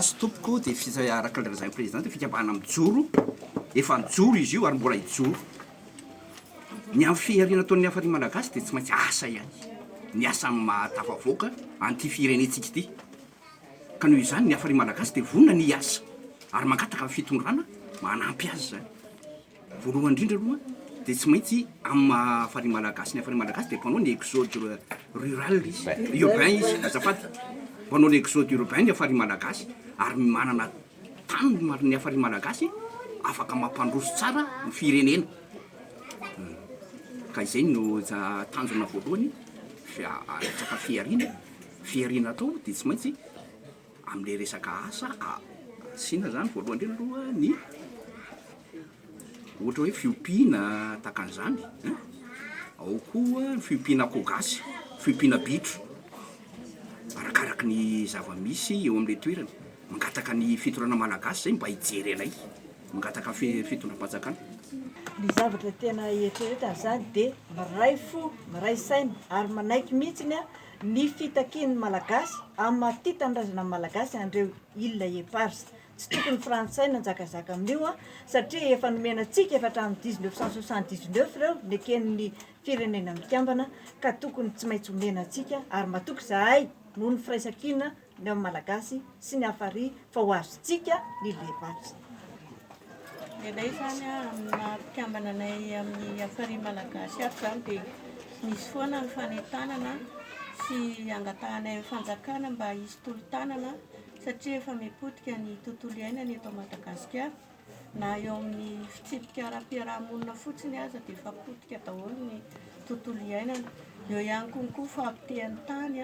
malagasy tompoko de araka larazan'ny président fikambana mijoro efa mijoro izy io ary mbola hijoro ny amin'ny fihariana ataon'ny hafa ry malagasy de tsy maintsy asa ihany ny asa mahatafavoaka an'ity firenetsika ity ka noho izany ny hafa ry malagasy de vonona ny asa ary mangataka amin'ny fitondrana manampy azy zany voalohany indrindra aloha de tsy maintsy amin'ny hafa ry malagasy ny hafa ry malagasy de mpanao ny exode rural izy urbain izy azafady mpanao ny exode urbain ny hafa ry malagasy ary manana tany ny hafa ry malagasy afaka mampandroso tsara ny firenena ka izay no tanjona voalohany tsaka fiariana atao de tsy maintsy am'le resaka asa sina zany voalohany indrindra aloha ny ohatra hoe fiompiana takan'izany ao koa ny fiompiana akoho gasy fiompiana bitro arakaraky ny zava-misy eo am'le toerana mangataka ny fitondrana malagasy zay mba hijery anay mangataka fitondram-panjakana ny zavatra tena eritreretana zany de maray fo maray saina ary manaiky mihitsiny a ny fitakian'ny malagasy amin'ny maty tanindrazana malagasy andreo ilona eparsa tsy tokony frantsay nanjakazaka amin'io a satria efa nomenantsika efa hatramin'ny 1979 reo neken'ny firenena mikambana ka tokony tsy maintsy homenantsika ary matoky zahay noho ny firaisakina ny amin'ny malagasy sy ny hafary fa ho azontsika ny leparsa ilay zany amina mpikambana anay amin'ny hafary malagasy ato zany de misy foana ny fanentanana sy angatanay amin'ny fanjakana mba hisy tolo-tanana satria efa mipotika ny tontolo iainana eto Madagasikara na eo amin'ny fitsipika ara-piarahamonina fotsiny aza de efa potika daholo ny tontolo iainana eo ihany konkoa fampitehan'ny tany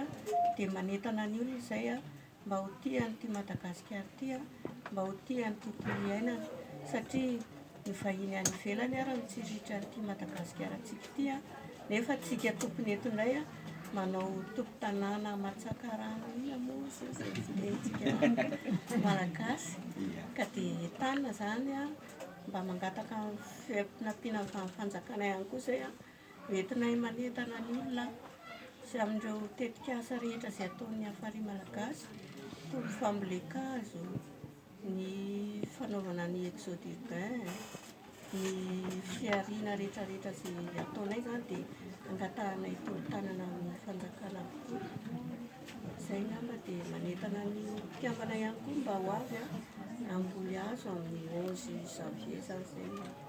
de manentana ny olona izay mba ho tiany ty Madagasikara ty mba ho tiany tontolo iainana satria ny vahiny any ivelany ara mitsiritra ty Madagasikara tsika ty nefa tsika tompony eto indray manao tompo-tanàna matsakarano ina moa zay filentsika malagasy ka de entanina zany mba mangataka nampiana fanjakana ihany koa zay entinay manentana ny olona sy amin'ireo tetikasa rehetra zay ataon'ny hafary malagasy toy ny fambolekazo ny fanaovana ny exode urbain ny fiariana rehetrarehetra zay ataonay zany de angatahanay tolo-tanana amin'ny fanjakana zay ngamba de manentana ny mpikambana ihany koa mba ho avy amboly azo amin'ny 11 janvier zany zay